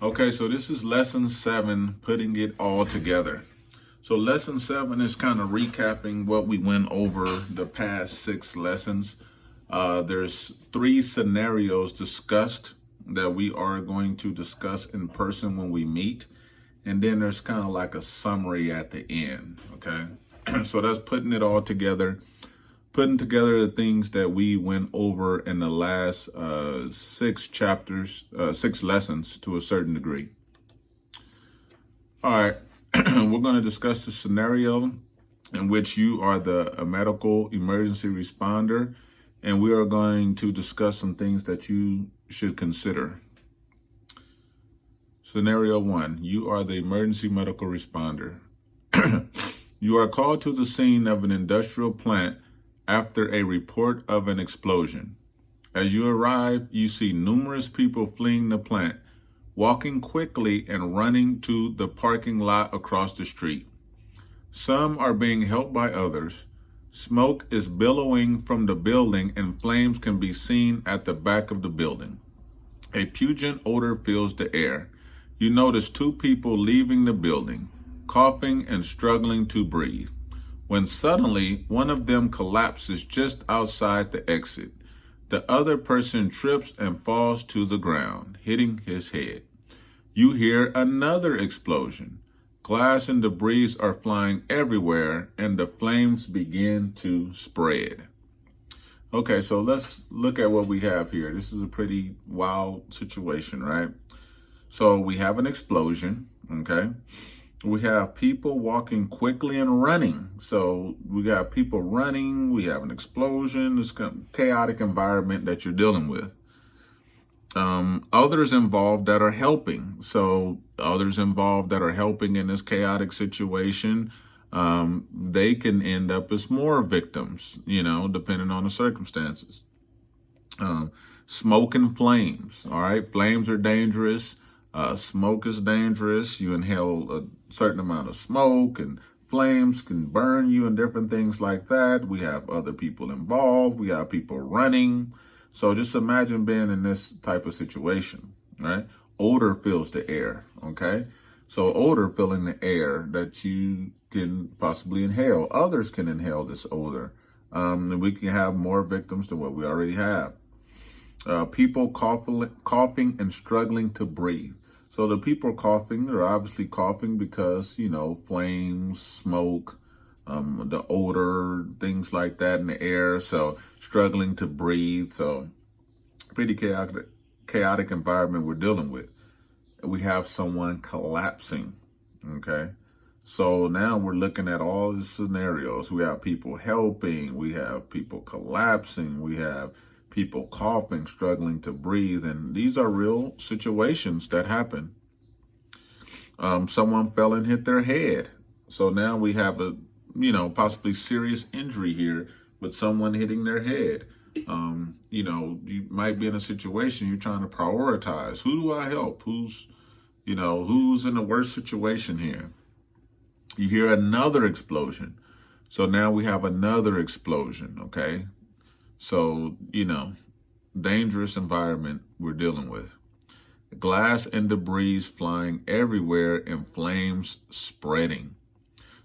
Okay, so this is lesson 7, putting it all together. So lesson 7 is kind of recapping what we went over the past 6 lessons. There's 3 scenarios discussed that we are going to discuss in person when we meet. And then there's kind of like a summary at the end, okay? So that's putting it all together, putting together the things that we went over in the last 6 chapters, 6 lessons to a certain degree. All right, we're going to discuss the scenario in which you are a medical emergency responder, and we are going to discuss some things that you should consider. Scenario 1, you are the emergency medical responder. You are called to the scene of an industrial plant after a report of an explosion. As you arrive, you see numerous people fleeing the plant, walking quickly and running to the parking lot across the street. Some are being helped by others. Smoke is billowing from the building and flames can be seen at the back of the building. A pungent odor fills the air. You notice 2 people leaving the building, coughing and struggling to breathe, when suddenly one of them collapses just outside the exit. The other person trips and falls to the ground, hitting his head. You hear another explosion. Glass and debris are flying everywhere, and the flames begin to spread. Okay, so let's look at what we have here. This is a pretty wild situation, right? So we have an explosion, okay? We have people walking quickly and running. So we got people running, we have an explosion, this kind of chaotic environment that you're dealing with. Others involved that are helping. So others involved that are helping in this chaotic situation, they can end up as more victims, depending on the circumstances. Smoke and flames, all right? Flames are dangerous. Smoke is dangerous. You inhale a certain amount of smoke and flames can burn you and different things like that. We have other people involved. We have people running. So just imagine being in this type of situation, right? Odor fills the air, okay? So odor filling the air that you can possibly inhale. Others can inhale this odor. And we can have more victims than what we already have. People coughing and struggling to breathe. So the people coughing, they're obviously coughing because, flames, smoke, the odor, things like that in the air. So struggling to breathe. So pretty chaotic environment we're dealing with. We have someone collapsing, okay? So now we're looking at all the scenarios. We have people helping. We have people collapsing. We have people coughing, struggling to breathe. And these are real situations that happen. Someone fell and hit their head. So now we have a, possibly serious injury here with someone hitting their head. You might be in a situation you're trying to prioritize. Who do I help? Who's in the worst situation here? You hear another explosion. So now we have another explosion, okay? So, dangerous environment we're dealing with. Glass and debris flying everywhere and flames spreading.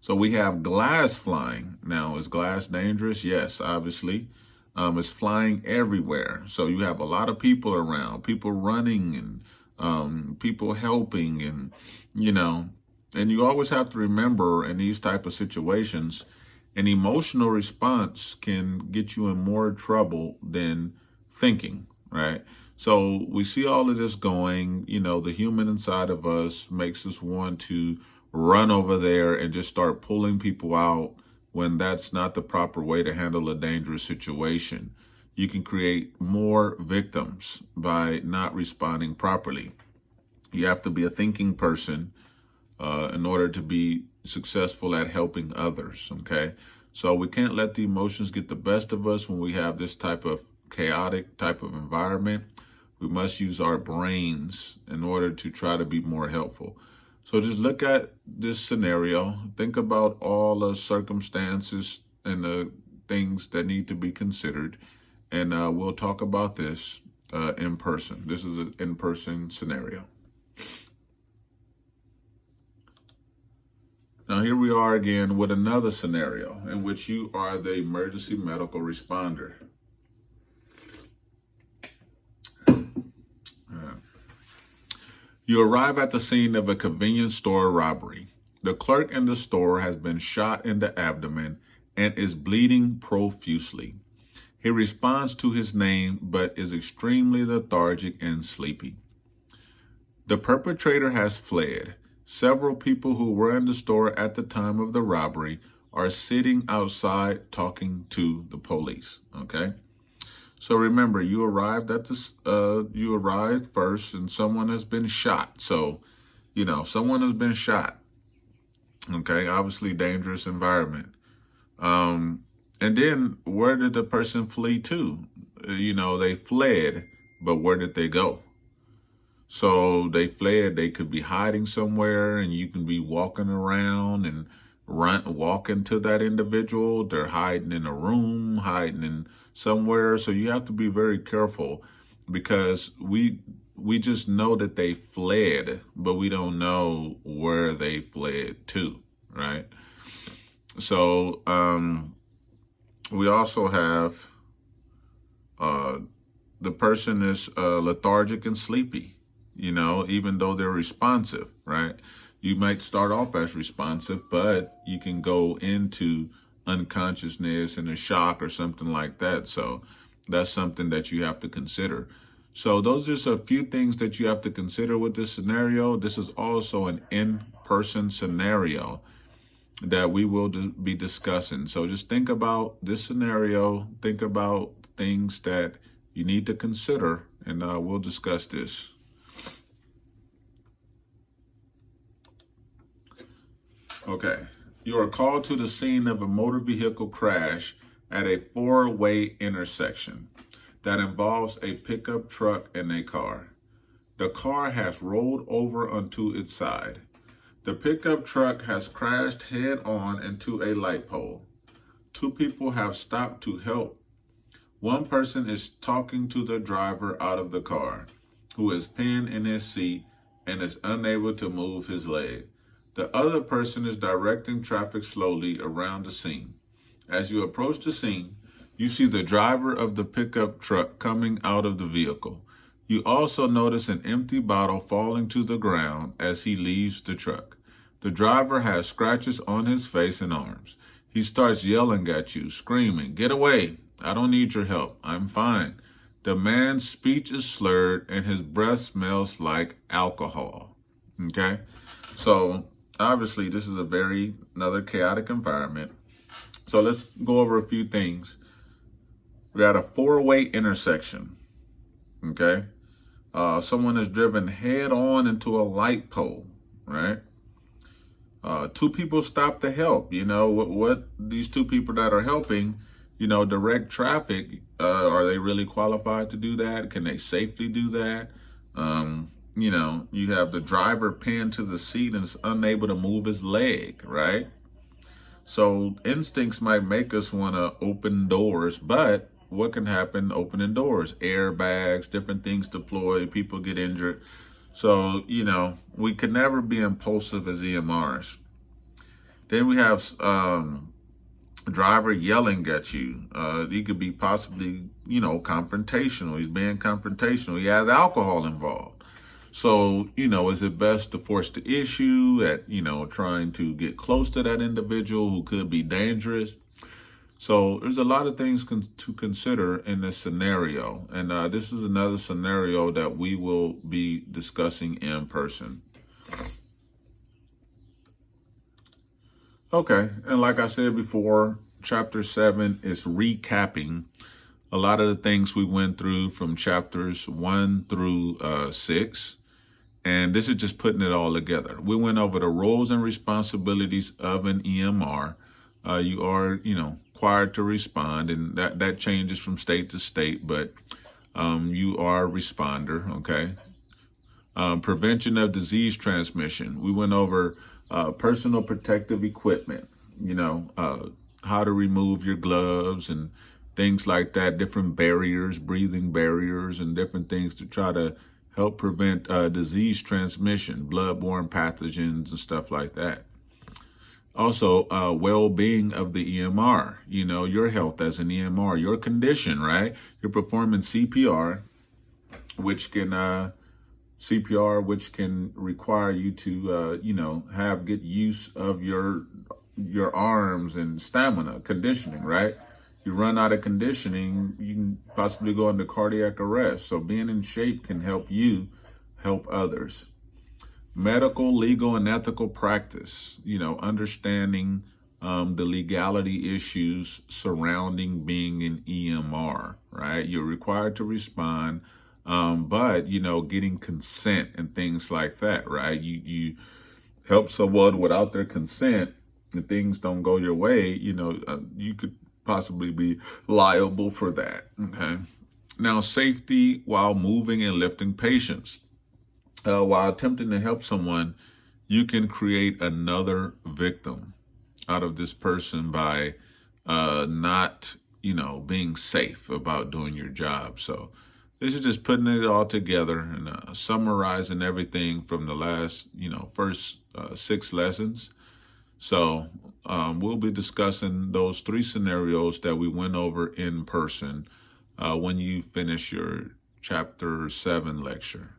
So we have glass flying. Now, is glass dangerous? Yes, obviously. It's flying everywhere. So you have a lot of people around, people running and people helping and you always have to remember in these type of situations, an emotional response can get you in more trouble than thinking, right? So we see all of this going, the human inside of us makes us want to run over there and just start pulling people out when that's not the proper way to handle a dangerous situation. You can create more victims by not responding properly. You have to be a thinking person in order to be successful at helping others, okay? So we can't let the emotions get the best of us when we have this type of chaotic type of environment. We must use our brains in order to try to be more helpful. So just look at this scenario, think about all the circumstances and the things that need to be considered, and we'll talk about this in person. This is an in-person scenario. Now, here we are again with another scenario in which you are the emergency medical responder. You arrive at the scene of a convenience store robbery. The clerk in the store has been shot in the abdomen and is bleeding profusely. He responds to his name, but is extremely lethargic and sleepy. The perpetrator has fled. Several people who were in the store at the time of the robbery are sitting outside talking to the police. Okay. So remember, you arrived first, and someone has been shot. So, someone has been shot. Okay, obviously dangerous environment. And then where did the person flee to? They fled, but where did they go? So they fled. They could be hiding somewhere, and you can be walking around and walking to that individual. They're hiding in a room, hiding in somewhere. So you have to be very careful, because we just know that they fled, but we don't know where they fled to, right? So we also have the person is lethargic and sleepy, even though they're responsive, right? You might start off as responsive, but you can go into unconsciousness and a shock or something like that. So that's something that you have to consider. So those are just a few things that you have to consider with this scenario. This is also an in-person scenario that we will be discussing. So just think about this scenario, think about things that you need to consider, and we'll discuss this. Okay. You are called to the scene of a motor vehicle crash at a four-way intersection that involves a pickup truck and a car. The car has rolled over onto its side. The pickup truck has crashed head-on into a light pole. Two people have stopped to help. One person is talking to the driver out of the car, who is pinned in his seat and is unable to move his leg. The other person is directing traffic slowly around the scene. As you approach the scene, you see the driver of the pickup truck coming out of the vehicle. You also notice an empty bottle falling to the ground as he leaves the truck. The driver has scratches on his face and arms. He starts yelling at you, screaming, "Get away! I don't need your help. I'm fine." The man's speech is slurred and his breath smells like alcohol. Okay? So obviously this is another chaotic environment. So let's go over a few things. We got a four-way intersection. Okay? Someone is driven head on into a light pole, right? Two people stop to help. What these two people that are helping, direct traffic, are they really qualified to do that? Can they safely do that? You have the driver pinned to the seat and is unable to move his leg, right? So instincts might make us want to open doors, but what can happen opening doors? Airbags, different things deploy, people get injured. So, we can never be impulsive as EMRs. Then we have driver yelling at you. He could be possibly, confrontational. He's being confrontational. He has alcohol involved. So, is it best to force the issue at, trying to get close to that individual who could be dangerous? So there's a lot of things to consider in this scenario. And this is another scenario that we will be discussing in person. Okay. And like I said before, chapter 7 is recapping a lot of the things we went through from chapters 1 through 6. And this is just putting it all together. We went over the roles and responsibilities of an EMR. You are, required to respond, and that changes from state to state, but you are a responder, okay? Prevention of disease transmission. We went over personal protective equipment, how to remove your gloves and things like that, different barriers, breathing barriers, and different things to try to help prevent disease transmission, bloodborne pathogens and stuff like that. Also, well-being of the EMR, your health as an EMR, your condition, right? You're performing CPR, which can require you to, have good use of your arms and stamina, conditioning, right? You run out of conditioning, you can possibly go into cardiac arrest. So being in shape can help you help others. Medical, legal, and ethical practice, understanding the legality issues surrounding being an EMR, right? You're required to respond, but, getting consent and things like that, right? You help someone without their consent and things don't go your way, you could possibly be liable for that, okay? Now, safety while moving and lifting patients. While attempting to help someone, you can create another victim out of this person by not, being safe about doing your job. So this is just putting it all together and summarizing everything from the last, first 6 lessons. So we'll be discussing those 3 scenarios that we went over in person when you finish your Chapter 7 lecture.